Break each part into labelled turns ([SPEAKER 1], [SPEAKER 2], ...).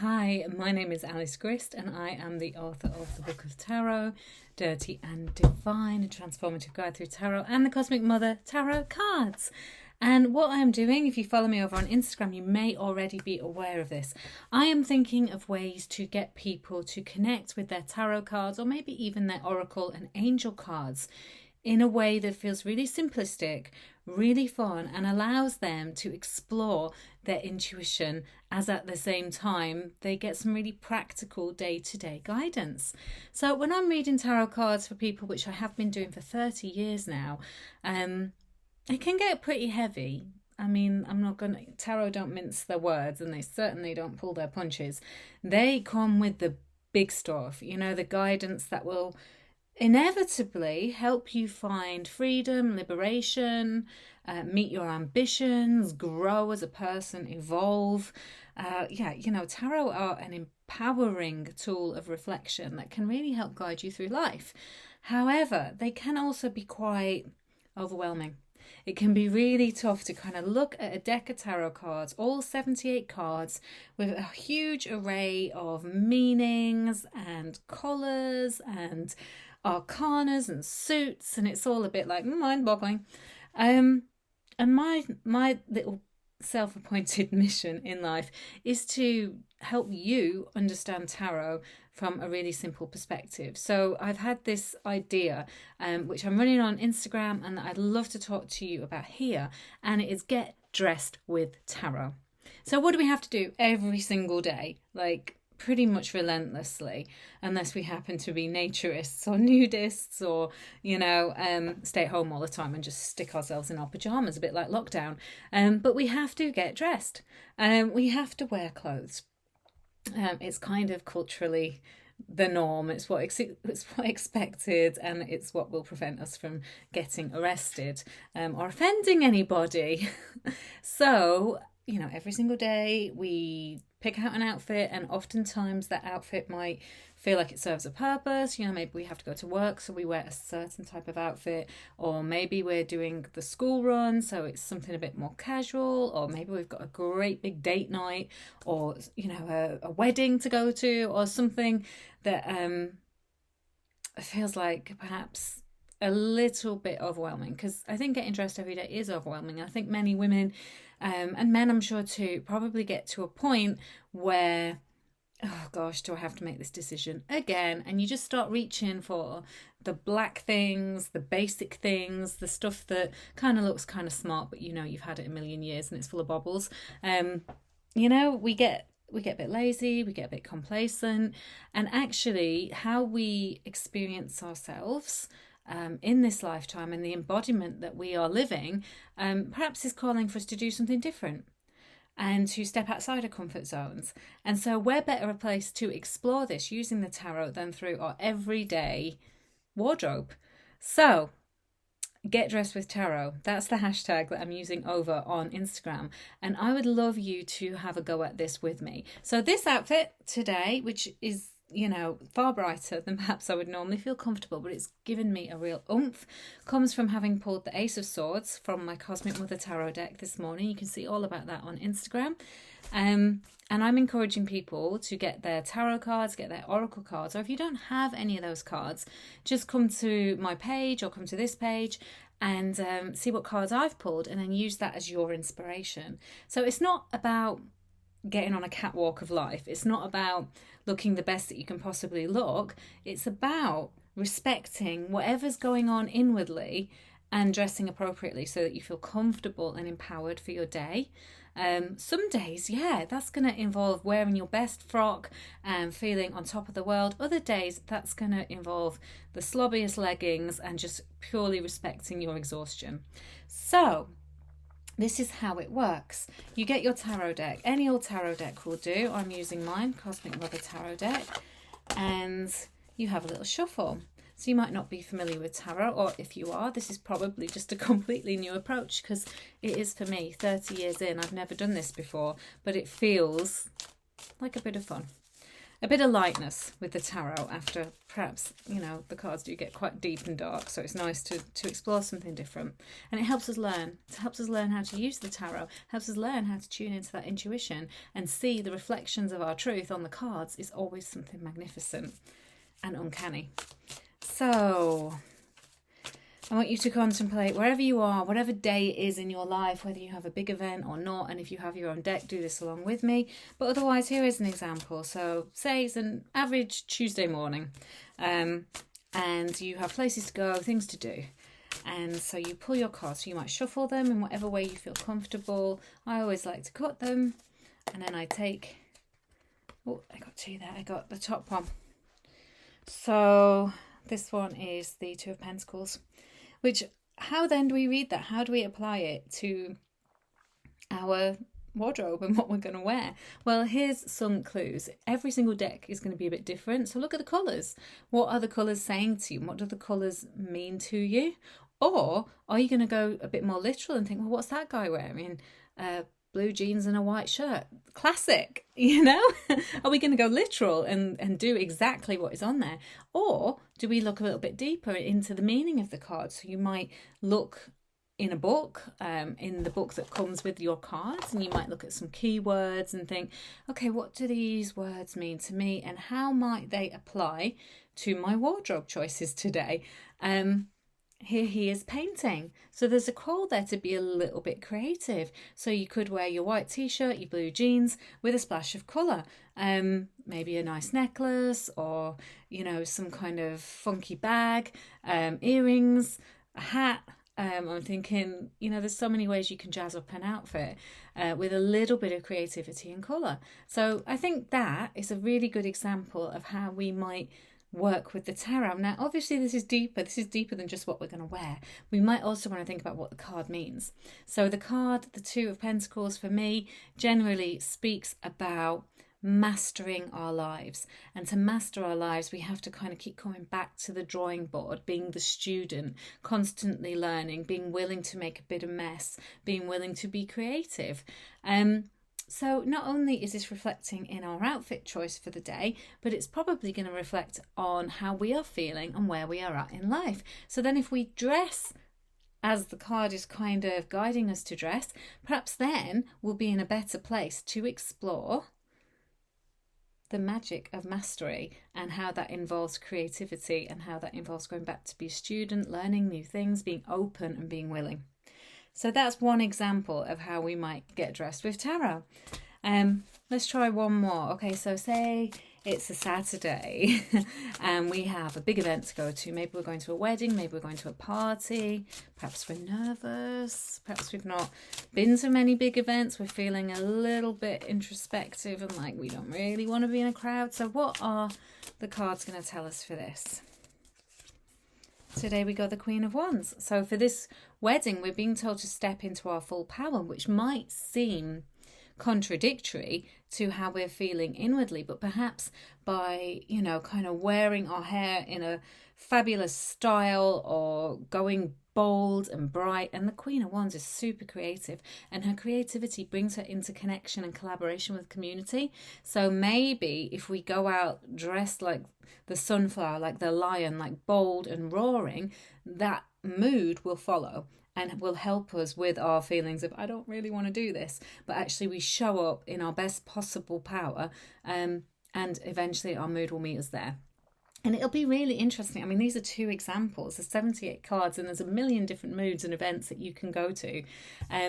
[SPEAKER 1] Hi, my name is Alice Grist, and I am the author of the Book of Tarot, Dirty and Divine, a transformative guide through tarot, and the Cosmic Mother Tarot cards. And what I am doing, if you follow me over on Instagram, you may already be aware of this. I am thinking of ways to get people to connect with their tarot cards, or maybe even their oracle and angel cards, in a way that feels really simplistic, really fun, and allows them to explore their intuition as at the same time they get some really practical day-to-day guidance. So when I'm reading tarot cards for people, which I have been doing for 30 years now, it can get pretty heavy. I mean, tarot don't mince their words, and they certainly don't pull their punches. They come with the big stuff, the guidance that will inevitably help you find freedom, liberation, meet your ambitions, grow as a person, evolve. Tarot are an empowering tool of reflection that can really help guide you through life. However, they can also be quite overwhelming. It can be really tough to kind of look at a deck of tarot cards, all 78 cards, with a huge array of meanings and colours and arcanas and suits, and it's all a bit like mind-boggling. And my little self-appointed mission in life is to help you understand tarot from a really simple perspective. So I've had this idea, which I'm running on Instagram, and that I'd love to talk to you about here, and it is Get Dressed with Tarot. So what do we have to do every single day? Like, pretty much relentlessly, unless we happen to be naturists or nudists, or stay at home all the time and just stick ourselves in our pajamas, a bit like lockdown. But we have to get dressed. We have to wear clothes. It's kind of culturally the norm. It's what expected, and it's what will prevent us from getting arrested or offending anybody. So every single day we pick out an outfit, and oftentimes that outfit might feel like it serves a purpose. Maybe we have to go to work, so we wear a certain type of outfit, or maybe we're doing the school run, so it's something a bit more casual, or maybe we've got a great big date night, or a wedding to go to, or something that feels like perhaps a little bit overwhelming, because I think getting dressed every day is overwhelming. I think many women and men, I'm sure too, probably get to a point where, oh gosh, do I have to make this decision again? And you just start reaching for the black things, the basic things, the stuff that kind of looks kind of smart, but you've had it a million years and it's full of bobbles. We get a bit lazy, we get a bit complacent, and actually how we experience ourselves in this lifetime and the embodiment that we are living perhaps is calling for us to do something different and to step outside our comfort zones. And so where better a place to explore this using the tarot than through our everyday wardrobe. So Get Dressed with Tarot, that's the hashtag that I'm using over on Instagram, and I would love you to have a go at this with me. So this outfit today, which is far brighter than perhaps I would normally feel comfortable, but it's given me a real oomph, comes from having pulled the Ace of Swords from my Cosmic Mother Tarot deck this morning. You can see all about that on Instagram. And I'm encouraging people to get their tarot cards, get their oracle cards, or if you don't have any of those cards, just come to my page or come to this page and see what cards I've pulled, and then use that as your inspiration. So it's not about getting on a catwalk of life. It's not about looking the best that you can possibly look. It's about respecting whatever's going on inwardly and dressing appropriately so that you feel comfortable and empowered for your day. Some days, that's going to involve wearing your best frock and feeling on top of the world. Other days, that's going to involve the slobbiest leggings and just purely respecting your exhaustion. So this is how it works. You get your tarot deck. Any old tarot deck will do. I'm using mine, Cosmic Mother Tarot deck. And you have a little shuffle. So you might not be familiar with tarot, or if you are, this is probably just a completely new approach, because it is for me. 30 years in, I've never done this before, but it feels like a bit of fun. a bit of lightness with the tarot after perhaps, the cards do get quite deep and dark. So it's nice to explore something different. And it helps us learn. It helps us learn how to use the tarot, helps us learn how to tune into that intuition and see the reflections of our truth on the cards is always something magnificent and uncanny. So I want you to contemplate wherever you are, whatever day it is in your life, whether you have a big event or not, and if you have your own deck, do this along with me. But otherwise, here is an example. So say it's an average Tuesday morning, and you have places to go, things to do. And so you pull your cards. So you might shuffle them in whatever way you feel comfortable. I always like to cut them, and then I take, oh, I got two there. I got the top one. So this one is the Two of Pentacles. Which, how then do we read that? How do we apply it to our wardrobe and what we're going to wear? Well, here's some clues. Every single deck is going to be a bit different. So look at the colours. What are the colours saying to you? What do the colours mean to you? Or are you going to go a bit more literal and think, well, what's that guy wearing? Blue jeans and a white shirt. Classic, Are we going to go literal and do exactly what is on there? Or do we look a little bit deeper into the meaning of the cards? So you might look in a book, in the book that comes with your cards, and you might look at some keywords and think, okay, what do these words mean to me? And how might they apply to my wardrobe choices today? Here he is painting. So there's a call there to be a little bit creative. So you could wear your white t-shirt, your blue jeans with a splash of colour. Maybe a nice necklace or, some kind of funky bag, earrings, a hat. I'm thinking, there's so many ways you can jazz up an outfit with a little bit of creativity and colour. So I think that is a really good example of how we might work with the tarot. Now, obviously, this is deeper. This is deeper than just what we're going to wear. We might also want to think about what the card means. So the card, the Two of Pentacles, for me, generally speaks about mastering our lives. And to master our lives, we have to kind of keep coming back to the drawing board, being the student, constantly learning, being willing to make a bit of mess, being willing to be creative. So not only is this reflecting in our outfit choice for the day, but it's probably going to reflect on how we are feeling and where we are at in life. So then if we dress as the card is kind of guiding us to dress, perhaps then we'll be in a better place to explore the magic of mastery and how that involves creativity and how that involves going back to be a student, learning new things, being open and being willing. So that's one example of how we might get dressed with tarot. Let's try one more. Okay, so say it's a Saturday and we have a big event to go to. Maybe we're going to a wedding, maybe we're going to a party, perhaps we're nervous, perhaps we've not been to many big events, we're feeling a little bit introspective and like we don't really want to be in a crowd. So what are the cards going to tell us for this? Today we got the Queen of Wands. So for this wedding, we're being told to step into our full power, which might seem contradictory to how we're feeling inwardly, but perhaps by, kind of wearing our hair in a fabulous style or going bold and bright. And the Queen of Wands is super creative, and her creativity brings her into connection and collaboration with community. So maybe if we go out dressed like the sunflower, like the lion, like bold and roaring, that mood will follow and will help us with our feelings of, I don't really want to do this, but actually we show up in our best possible power, and eventually our mood will meet us there. And it'll be really interesting. I mean, these are two examples. There's 78 cards and there's a million different moods and events that you can go to.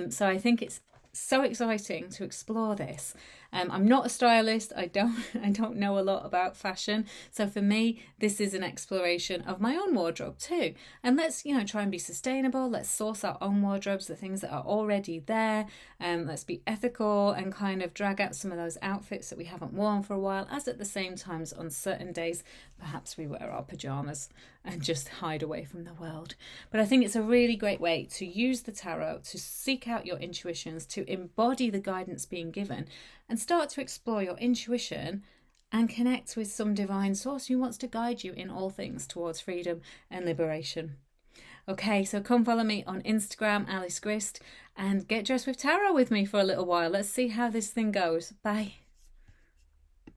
[SPEAKER 1] So I think it's so exciting to explore this. I'm not a stylist. I don't know a lot about fashion. So for me, this is an exploration of my own wardrobe too. And let's, try and be sustainable. Let's source our own wardrobes, the things that are already there. Let's be ethical and kind of drag out some of those outfits that we haven't worn for a while, as at the same time on certain days, perhaps we wear our pajamas and just hide away from the world. But I think it's a really great way to use the tarot, to seek out your intuitions, to embody the guidance being given, and start to explore your intuition and connect with some divine source who wants to guide you in all things towards freedom and liberation. Okay, so come follow me on Instagram, Alice Grist, and get dressed with tarot with me for a little while. Let's see how this thing goes. Bye.